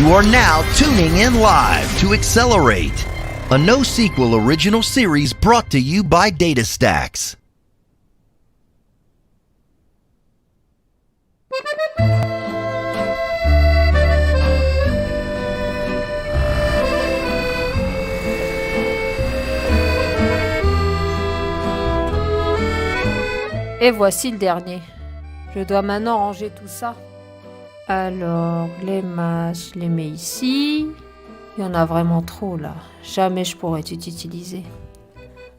You are now tuning in live to Accelerate, a no-sequel original series brought to you by DataStax. Et voici le dernier. Je dois maintenant ranger tout ça. Alors, les masses, je les mets ici. Il y en a vraiment trop là. Jamais je pourrais tout utiliser.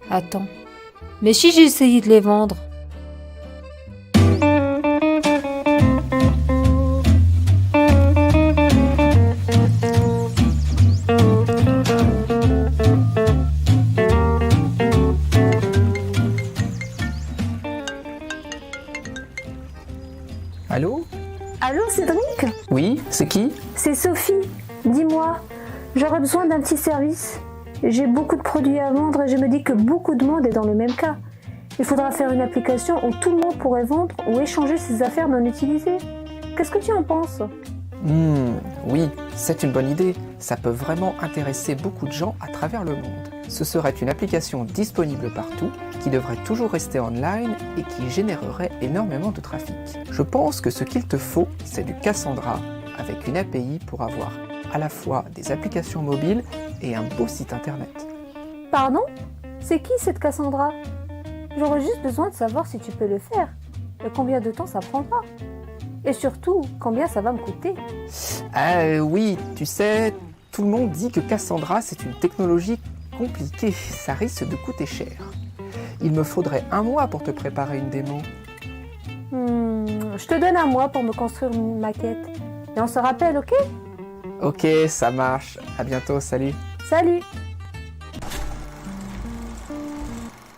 Attends. Mais si j'ai essayé de les vendre? Allô? Allô, Cédric? Oui, c'est qui? C'est Sophie. Dis-moi, j'aurais besoin d'un petit service. J'ai beaucoup de produits à vendre et je me dis que beaucoup de monde est dans le même cas. Il faudra faire une application où tout le monde pourrait vendre ou échanger ses affaires non utilisées. Qu'est-ce que tu en penses? Oui, c'est une bonne idée. Ça peut vraiment intéresser beaucoup de gens à travers le monde. Ce serait une application disponible partout, qui devrait toujours rester online et qui générerait énormément de trafic. Je pense que ce qu'il te faut, c'est du Cassandra, avec une API pour avoir à la fois des applications mobiles et un beau site internet. Pardon? C'est qui cette Cassandra? J'aurais juste besoin de savoir si tu peux le faire. Et combien de temps ça prendra? Et surtout, combien ça va me coûter? Oui, tu sais, tout le monde dit que Cassandra, c'est une technologie compliquée. Ça risque de coûter cher. Il me faudrait 1 mois pour te préparer une démo. Je te donne 1 mois pour me construire une maquette. Et on se rappelle, ok? Ok, ça marche. À bientôt, salut. Salut!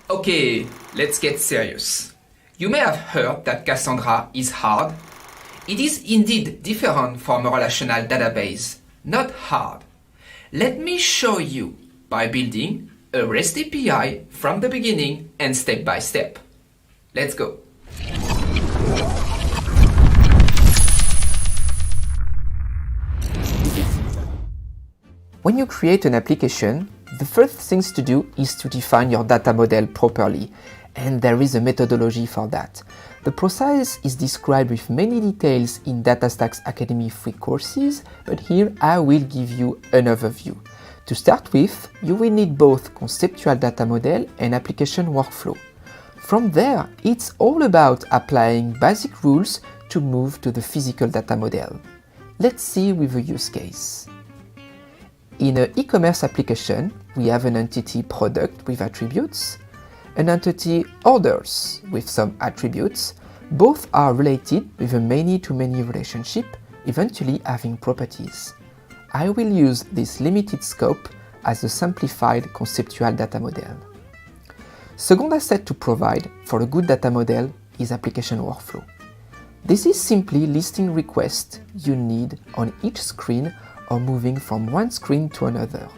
Okay, let's get serious. You may have heard that Cassandra is hard. It is indeed different from a relational database, not hard. Let me show you by building a REST API from the beginning and step by step. Let's go. When you create an application, the first things to do is to define your data model properly, and there is a methodology for that. The process is described with many details in DataStax Academy free courses, but here I will give you an overview. To start with, you will need both conceptual data model and application workflow. From there, it's all about applying basic rules to move to the physical data model. Let's see with a use case. In an e-commerce application, we have an entity product with attributes, an entity orders with some attributes. Both are related with a many-to-many relationship, eventually having properties. I will use this limited scope as a simplified conceptual data model. Second asset to provide for a good data model is application workflow. This is simply listing requests you need on each screen or moving from one screen to another.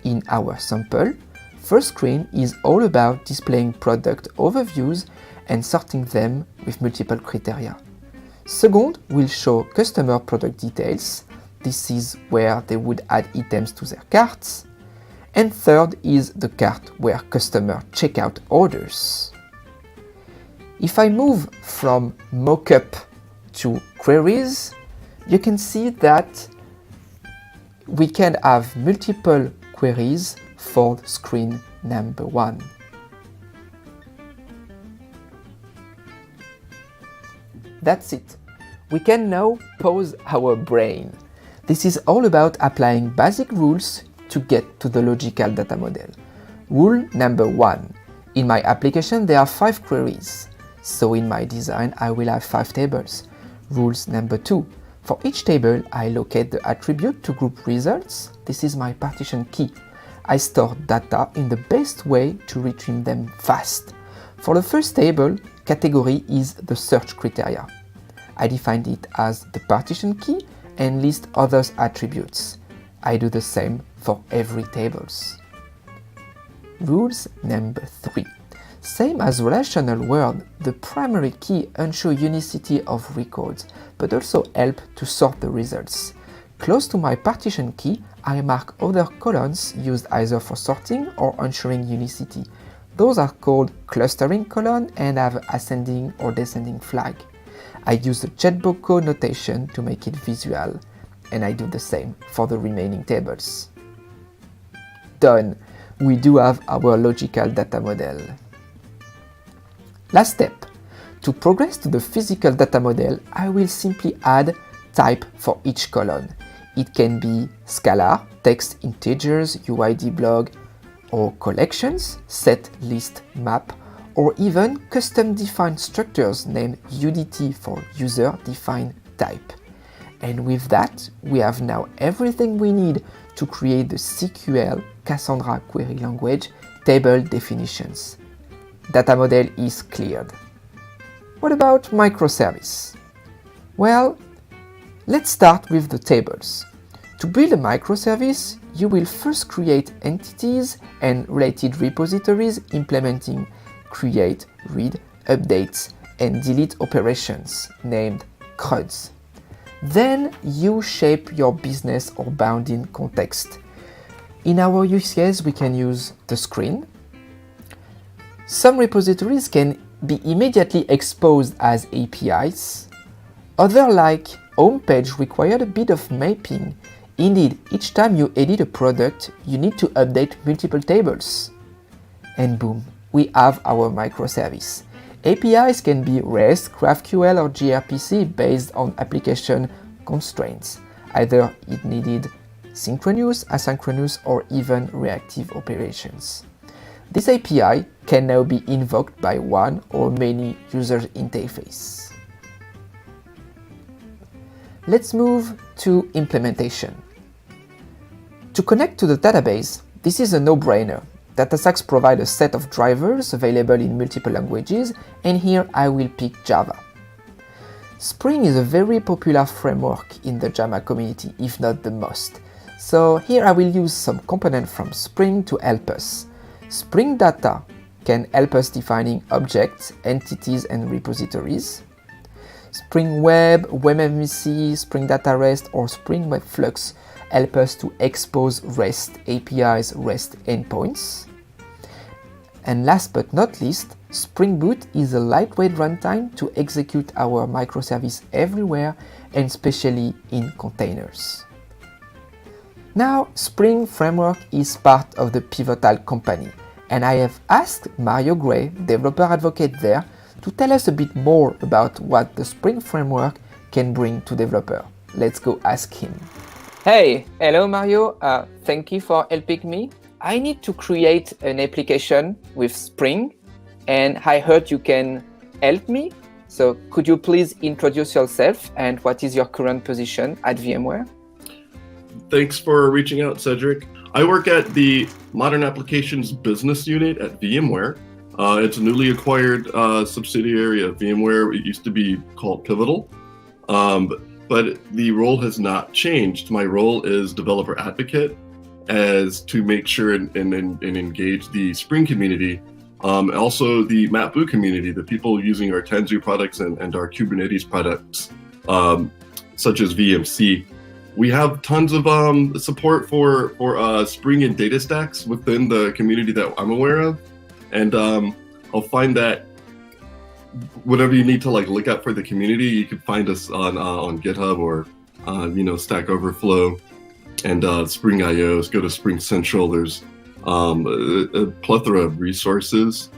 In our sample, first screen is all about displaying product overviews and sorting them with multiple criteria. Second will show customer product details. This is where they would add items to their carts. And third is the cart where customer checkout orders. If I move from mockup to queries, you can see that we can have multiple queries for screen number 1. That's it. We can now pause our brain. This is all about applying basic rules to get to the logical data model. Rule number 1. In my application there are 5 queries. So in my design I will have 5 tables. Rules number 2. For each table, I locate the attribute to group results. This is my partition key. I store data in the best way to retrieve them fast. For the first table, category is the search criteria. I defined it as the partition key and list other attributes. I do the same for every tables. Rules number 3. Same as relational word, the primary key ensures unicity of records, but also help to sort the results. Close to my partition key, I mark other columns used either for sorting or ensuring unicity. Those are called clustering column and have ascending or descending flag. I use the JetBoco notation to make it visual, and I do the same for the remaining tables. Done! We do have our logical data model. Last step. To progress to the physical data model, I will simply add type for each column. It can be scalar, text, integers, UID block, or collections, set, list, map, or even custom-defined structures named UDT for user-defined type. And with that, we have now everything we need to create the CQL Cassandra query language table definitions. Data model is cleared. What about microservice? Well, let's start with the tables. To build a microservice, you will first create entities and related repositories implementing create, read, updates, and delete operations named CRUDs. Then you shape your business or bounding context. In our use case, we can use the screen. Some repositories can be immediately exposed as APIs. Others, like homepage, require a bit of mapping. Indeed, each time you edit a product, you need to update multiple tables. And boom, we have our microservice. APIs can be REST, GraphQL, or gRPC based on application constraints. Either it needed synchronous, asynchronous, or even reactive operations. This API can now be invoked by one or many user interfaces. Let's move to implementation. To connect to the database, this is a no-brainer. DataStax provides a set of drivers available in multiple languages, and here I will pick Java. Spring is a very popular framework in the Java community, if not the most. So here I will use some component from Spring to help us. Spring Data can help us defining objects, entities, and repositories. Spring Web, WebMVC, Spring Data REST, or Spring Web Flux help us to expose REST APIs, REST endpoints. And last but not least, Spring Boot is a lightweight runtime to execute our microservice everywhere, and especially in containers. Now, Spring Framework is part of the Pivotal company, and I have asked Mario Gray, developer advocate there, to tell us a bit more about what the Spring Framework can bring to developer. Let's go ask him. Hey, hello Mario, thank you for helping me. I need to create an application with Spring, and I heard you can help me. So could you please introduce yourself and what is your current position at VMware? Thanks for reaching out, Cedric. I work at the Modern Applications Business Unit at VMware. It's a newly acquired subsidiary of VMware. It used to be called Pivotal, but the role has not changed. My role is developer advocate, as to make sure and engage the Spring community, also the MapBoo community, the people using our Tanzu products and our Kubernetes products, such as VMC. We have tons of support for Spring and DataStax within the community that I'm aware of, and I'll find that whatever you need to look up for the community, you can find us on GitHub or Stack Overflow and Spring.io. Go to Spring Central. There's a plethora of resources,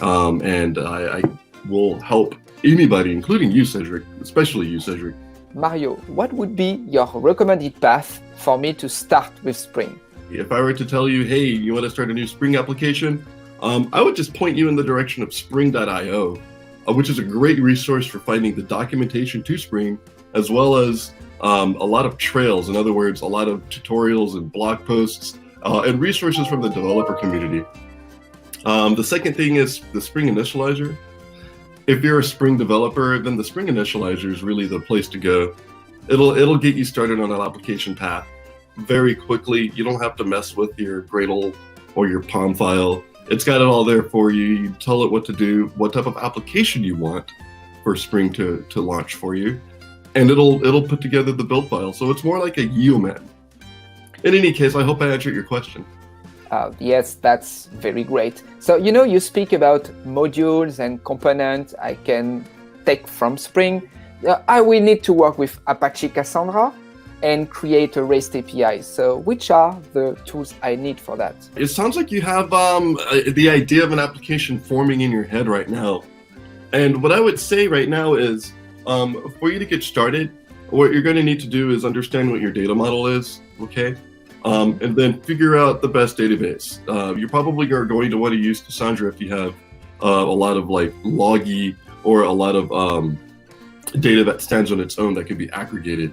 and I will help anybody, including you, Cedric, especially you, Cedric. Mario, what would be your recommended path for me to start with Spring? If I were to tell you, hey, you want to start a new Spring application, I would just point you in the direction of Spring.io, which is a great resource for finding the documentation to Spring, as well as a lot of trails. In other words, a lot of tutorials and blog posts and resources from the developer community. The second thing is the Spring Initializer. If you're a Spring developer, then the Spring Initializer is really the place to go. It'll get you started on an application path very quickly. You don't have to mess with your Gradle or your POM file. It's got it all there for you. You tell it what to do, what type of application you want for Spring to launch for you. and it'll put together the build file. So it's more like a UML. In any case, I hope I answered your question. Yes, that's very great. So, you speak about modules and components I can take from Spring. I will need to work with Apache Cassandra and create a REST API. So which are the tools I need for that? It sounds like you have the idea of an application forming in your head right now. And what I would say right now is, for you to get started, what you're going to need to do is understand what your data model is, okay? And then figure out the best database. You probably are going to want to use Cassandra if you have a lot of like loggy or a lot of data that stands on its own that can be aggregated.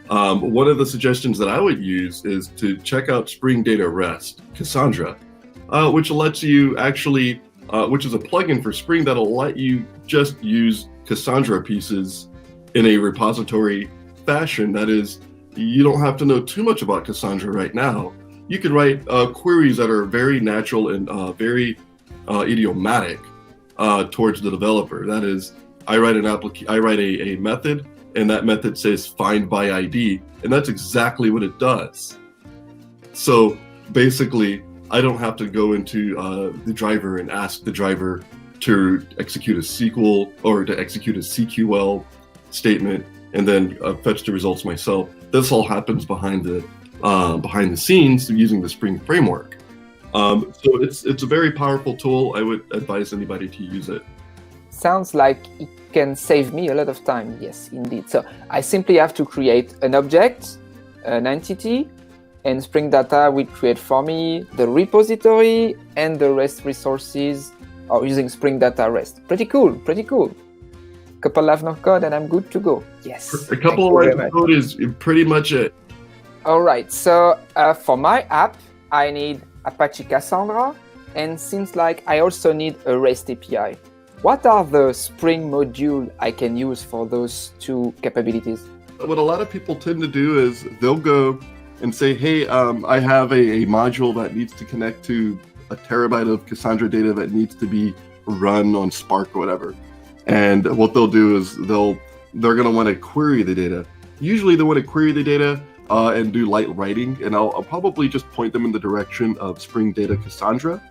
One of the suggestions that I would use is to check out Spring Data REST, Cassandra, which lets you actually, which is a plugin for Spring that'll let you just use Cassandra pieces in a repository fashion. That is, you don't have to know too much about Cassandra right now. You could write queries that are very natural and very idiomatic towards the developer. That is, I write a method, and that method says find by ID, and that's exactly what it does. So basically, I don't have to go into the driver and ask the driver to execute a SQL or to execute a CQL statement and then fetch the results myself. This all happens behind the scenes using the Spring framework. So it's a very powerful tool. I would advise anybody to use it. Sounds like it can save me a lot of time. Yes, indeed. So I simply have to create an object, an entity, and Spring Data will create for me the repository and the REST resources or using Spring Data REST. Pretty cool, pretty cool. Couple lines of code and I'm good to go. Yes. A couple of lines of code is pretty much it. All right. So for my app, I need Apache Cassandra, and seems like I also need a REST API. What are the Spring module I can use for those two capabilities? What a lot of people tend to do is they'll go and say, hey, I have a module that needs to connect to a terabyte of Cassandra data that needs to be run on Spark or whatever. And what they'll do is they're going to want to query the data. Usually they want to query the data and do light writing, and I'll probably just point them in the direction of Spring Data Cassandra.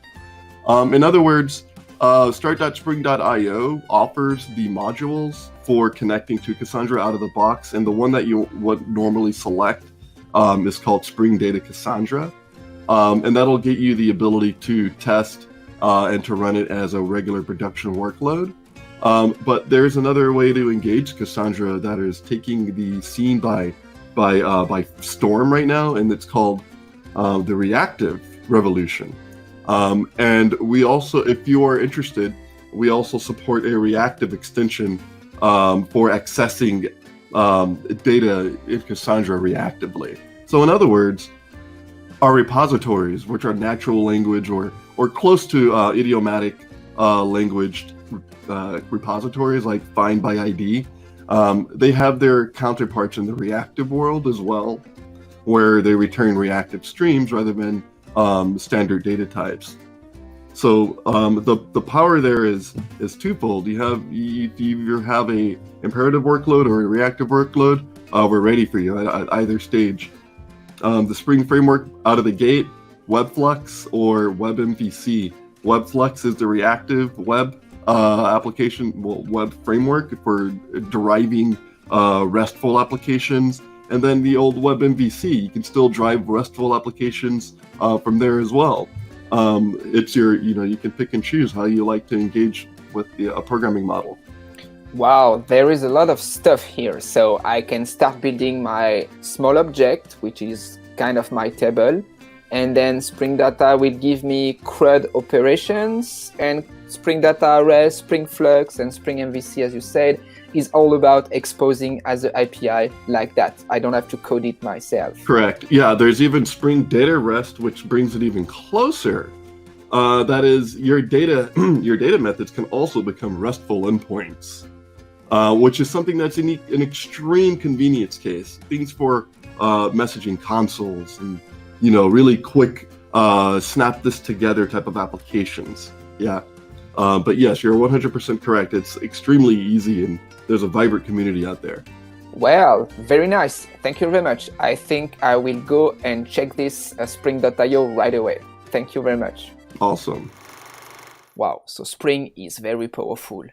In other words, start.spring.io offers the modules for connecting to Cassandra out of the box, and the one that you would normally select is called Spring Data Cassandra, and that'll get you the ability to test and to run it as a regular production workload. But there's another way to engage Cassandra that is taking the scene by storm right now, and it's called the reactive revolution. And we also, if you are interested, we also support a reactive extension for accessing data in Cassandra reactively. So in other words, our repositories, which are natural language or close to idiomatic language repositories like find by ID, they have their counterparts in the reactive world as well, where they return reactive streams rather than standard data types. So the power there is twofold. You have a imperative workload or a reactive workload, we're ready for you at either stage. The Spring Framework out of the gate, WebFlux or WebMVC. WebFlux is the reactive web web framework for deriving RESTful applications, and then the old WebMVC. You can still drive RESTful applications from there as well. It's you can pick and choose how you like to engage with a programming model. Wow, there is a lot of stuff here. So I can start building my small object, which is kind of my table. And then Spring Data will give me CRUD operations, and Spring Data REST, Spring Flux, and Spring MVC, as you said, is all about exposing as an API like that. I don't have to code it myself. Correct. Yeah, there's even Spring Data REST, which brings it even closer. That is, your data methods can also become RESTful endpoints, which is something that's an extreme convenience case. Things for messaging consoles and really quick snap this together type of applications. Yeah. But yes, you're 100% correct. It's extremely easy, and there's a vibrant community out there. Well, very nice. Thank you very much. I think I will go and check this Spring.io right away. Thank you very much. Awesome. Wow, so Spring is very powerful.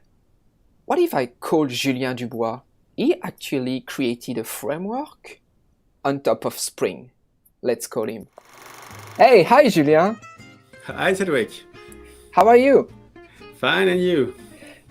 What if I call Julien Dubois? He actually created a framework on top of Spring. Let's call him. Hey, hi Julien. Hi, Cedric. How are you? Fine, and you?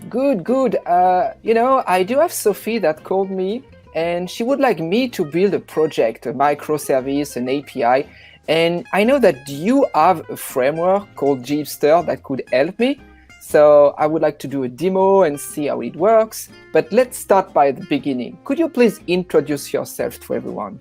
Good, good. I do have Sophie that called me, and she would like me to build a project, a microservice, an API. And I know that you have a framework called Jeepster that could help me. So I would like to do a demo and see how it works. But let's start by the beginning. Could you please introduce yourself to everyone?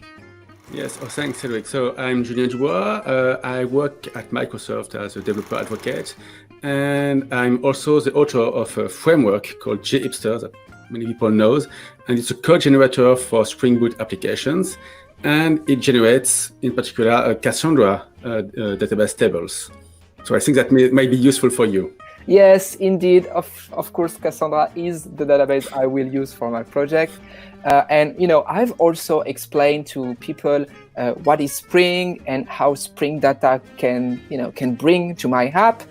Yes, thanks, Cedric. So I'm Julien Dubois. I work at Microsoft as a developer advocate. And I'm also the author of a framework called Jeepster that many people know. And it's a code generator for Spring Boot applications. And it generates, in particular, Cassandra database tables. So I think that might be useful for you. Yes, indeed. Of course, Cassandra is the database I will use for my project. I've also explained to people what is Spring and how Spring data can bring to my app.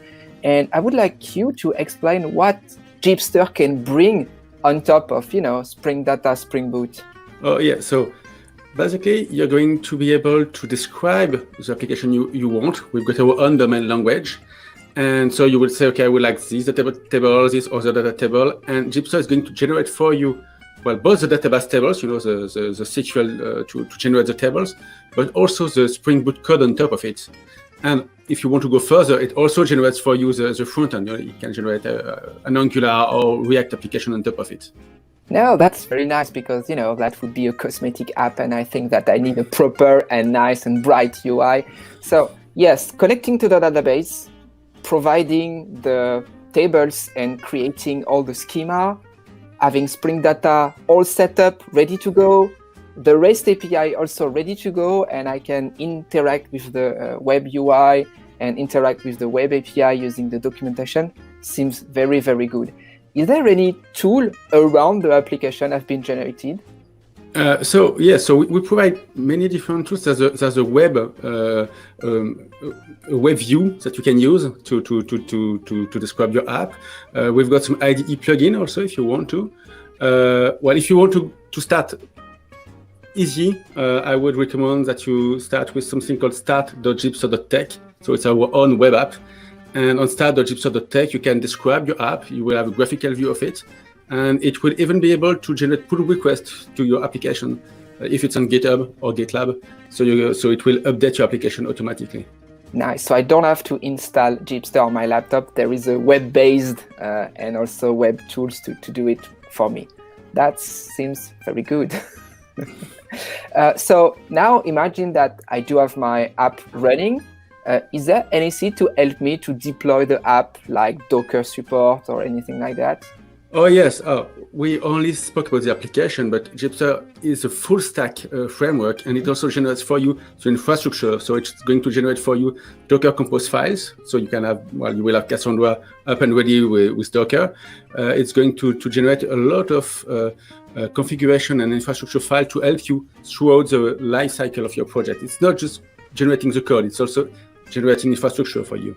And I would like you to explain what Jeepster can bring on top of, Spring data, Spring Boot. Oh, yeah. So basically, you're going to be able to describe the application you want. We've got our own domain language. And so you will say, okay, I would like this data table, this other data table. And Jeepster is going to generate for you, well, both the database tables, the SQL to generate the tables, but also the Spring Boot code on top of it. And if you want to go further, it also generates for you the front end. You can generate an Angular or React application on top of it. No, that's very nice because, that would be a cosmetic app. And I think that I need a proper and nice and bright UI. So yes, connecting to the database, providing the tables and creating all the schema, having Spring data all set up, ready to go, the REST API also ready to go, and I can interact with the web UI and interact with the web API using the documentation. Seems very, very good. Is there any tool around the application have been generated? So we provide many different tools. There's a web view that you can use to describe your app. We've got some IDE plugin also if you want to. If you want to start easy, I would recommend that you start with something called start.jeepster.tech. So it's our own web app. And on start.jeepster.tech, you can describe your app. You will have a graphical view of it. And it will even be able to generate pull requests to your application if it's on GitHub or GitLab. So it will update your application automatically. Nice. So I don't have to install Jeepster on my laptop. There is a web-based and also web tools to do it for me. That seems very good. So now imagine that I do have my app running. Is there anything to help me to deploy the app, like Docker support or anything like that? Oh, yes. We only spoke about the application, but Jeepster is a full stack framework, and it also generates for you the infrastructure. So it's going to generate for you Docker Compose files. So you can have, you will have Cassandra up and ready with Docker. It's going to generate a lot of configuration and infrastructure file to help you throughout the life cycle of your project. It's not just generating the code, it's also generating infrastructure for you.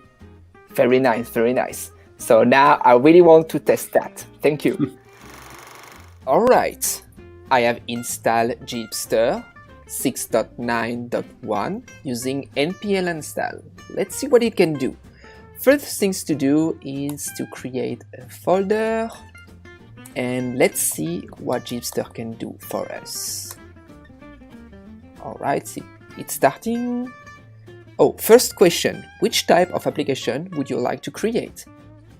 Very nice, very nice. So now I really want to test that. Thank you. All right. I have installed Jeepster 6.9.1 using npm install. Let's see what it can do. First things to do is to create a folder and let's see what Jeepster can do for us. All right, see, it's starting. Oh, first question, which type of application would you like to create?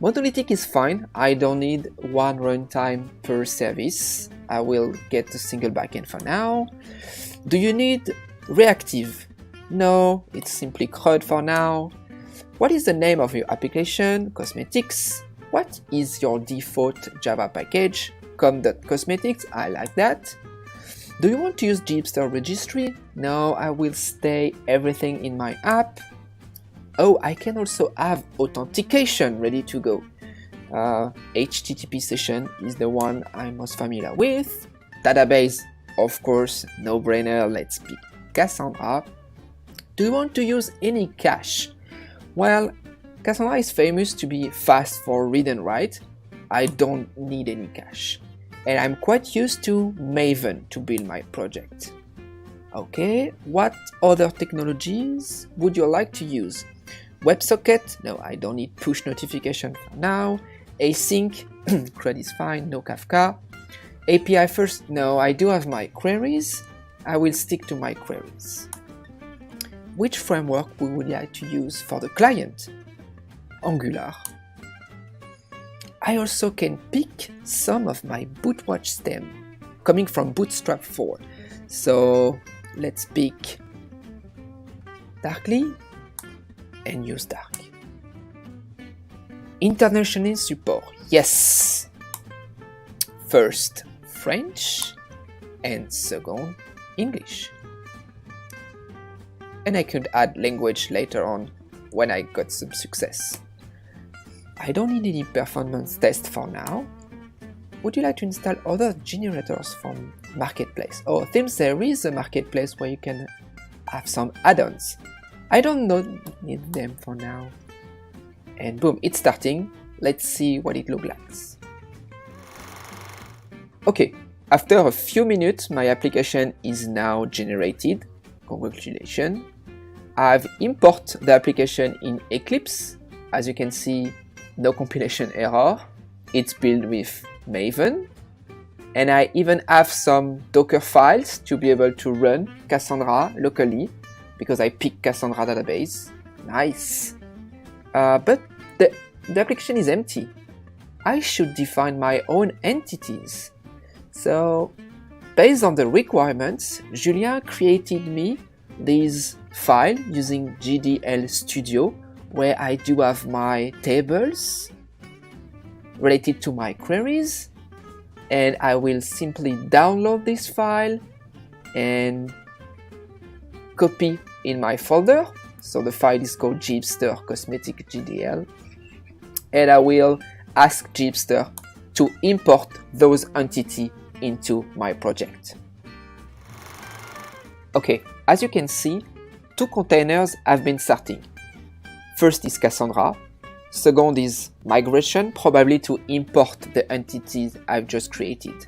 Monolithic is fine, I don't need one runtime per service. I will get a single backend for now. Do you need reactive? No, it's simply CRUD for now. What is the name of your application? Cosmetics. What is your default Java package? com.cosmetics, I like that. Do you want to use Jeepster registry? No, I will stay everything in my app. Oh, I can also have authentication ready to go. HTTP session is the one I'm most familiar with. Database of course, no brainer, let's pick Cassandra. Do you want to use any cache? Well, Cassandra is famous to be fast for read and write. I don't need any cache. And I'm quite used to Maven to build my project. Okay, what other technologies would you like to use? WebSocket? No, I don't need push notification for now. Async? CRUD is fine, no Kafka. API first? No, I do have my queries. I will stick to my queries. Which framework we would like to use for the client? Angular. I also can pick some of my bootwatch stem coming from Bootstrap 4. So let's pick Darkly and use Dark. International support, yes. First French and second English. And I could add language later on when I got some success. I don't need any performance test for now. Would you like to install other generators from Marketplace? Oh, Themes, there is a Marketplace where you can have some add-ons. I don't need them for now. And boom, it's starting. Let's see what it looks like. Okay, after a few minutes, my application is now generated. Congratulations. I've imported the application in Eclipse. As you can see, no compilation error. It's built with Maven. And I even have some Docker files to be able to run Cassandra locally because I picked Cassandra database. Nice. But the application is empty. I should define my own entities. So, based on the requirements, Julien created me this file using GDL Studio where I do have my tables related to my queries, and I will simply download this file and copy in my folder. So the file is called Jeepster Cosmetic GDL, and I will ask Jeepster to import those entities into my project. Okay, as you can see, two containers have been starting. First is Cassandra, second is migration, probably to import the entities I've just created.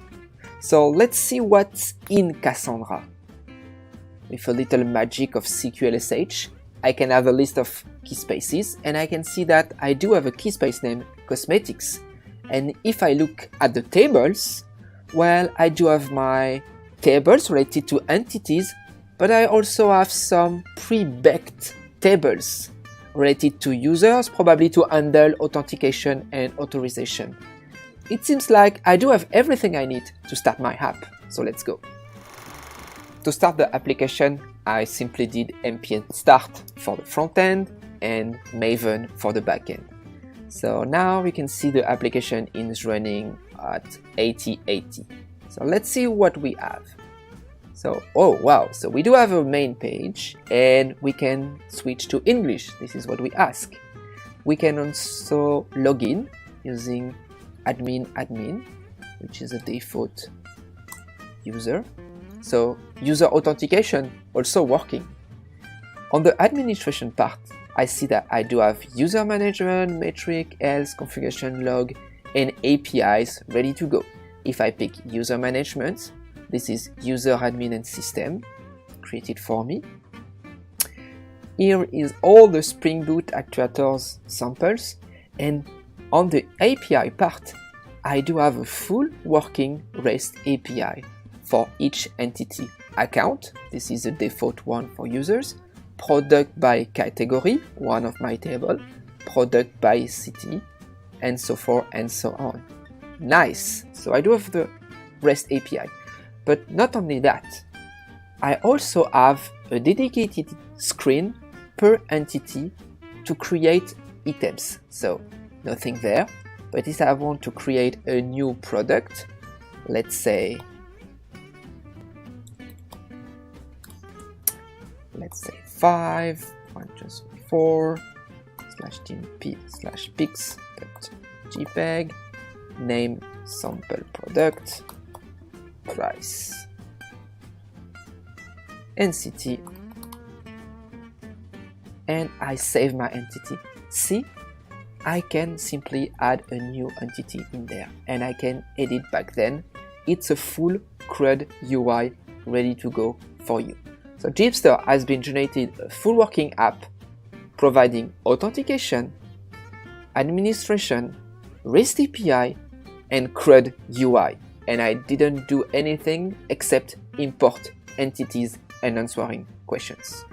So let's see what's in Cassandra. With a little magic of CQLSH, I can have a list of key spaces, and I can see that I do have a key space named Cosmetics. And if I look at the tables, well, I do have my tables related to entities, but I also have some pre-baked tables related to users, probably to handle authentication and authorization. It seems like I do have everything I need to start my app, so let's go. To start the application, I simply did npm start for the front end and Maven for the back end. So now we can see the application is running at 8080. So let's see what we have. So, oh wow, so we do have a main page and we can switch to English. This is what we ask. We can also log in using admin, which is a default user. So user authentication also working. On the administration part, I see that I do have user management, metric, else, configuration log, and APIs ready to go. If I pick user management, this is user admin and system created for me. Here is all the Spring Boot actuators samples, and on the API part, I do have a full working REST API for each entity. Account, this is the default one for users. Product by category, one of my table. Product by city, and so forth and so on. Nice! So I do have the REST API. But not only that, I also have a dedicated screen per entity to create items. So nothing there, but if I want to create a new product, let's say 5, 1, 2, 3, 4 /tmp/pics.jpg, name sample product, price entity, and I save my entity. See, I can simply add a new entity in there and I can edit back then. It's a full CRUD UI ready to go for you. So Jeepster has been generated a full working app providing authentication, administration, REST API, and CRUD UI. And I didn't do anything except import entities and answering questions.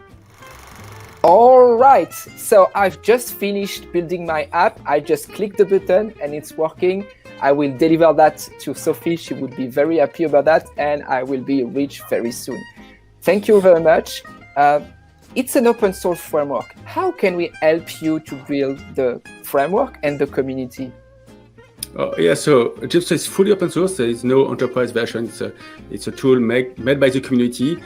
Alright, so I've just finished building my app. I just clicked the button and it's working. I will deliver that to Sophie. She would be very happy about that, and I will be rich very soon. Thank you very much. It's an open source framework. How can we help you to build the framework and the community? Yeah, so Jeepster is fully open source. There is no enterprise version. It's a tool made by the community.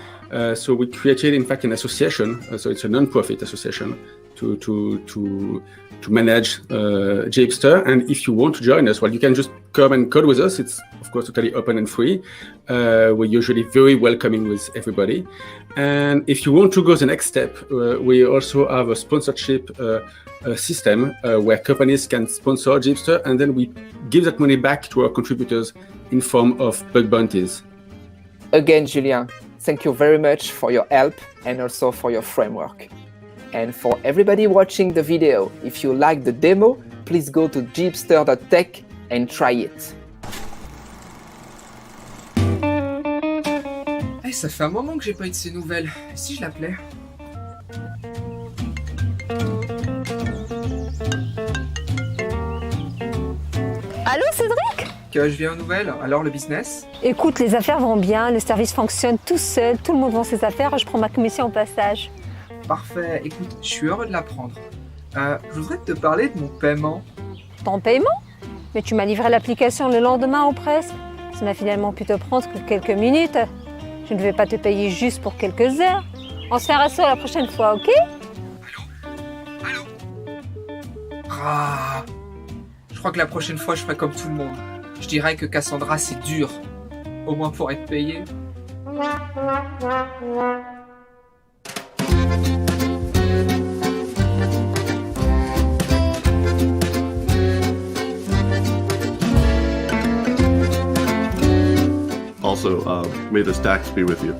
So we created, in fact, an association. So it's a non-profit association to manage Jeepster. And if you want to join us, well, you can just come and code with us. It's, of course, totally open and free. We're usually very welcoming with everybody. And if you want to go the next step, we also have a sponsorship system where companies can sponsor Jeepster, and then we give that money back to our contributors in form of bug bounties. Again, Julien, thank you very much for your help and also for your framework. And for everybody watching the video, if you like the demo, please go to jeepster.tech and try it. Hey, ça fait un moment que j'ai pas eu de ces nouvelles. Et si je l'appelais? Allô Cédric? Que je viens aux nouvelles. Alors le business? Écoute, les affaires vont bien, le service fonctionne tout seul, tout le monde vend ses affaires, je prends ma commission au passage. Parfait. Écoute, je suis heureux de l'apprendre. Je voudrais te parler de mon paiement. Ton paiement? Mais tu m'as livré l'application le lendemain ou presque. Ça n'a finalement pu te prendre que quelques minutes. Je ne vais pas te payer juste pour quelques heures. On se fera ça la prochaine fois, ok? Allô? Ah, je crois que la prochaine fois, je ferai comme tout le monde. Je dirais que Cassandra, c'est dur. Au moins pour être payé. Also, may the stacks be with you.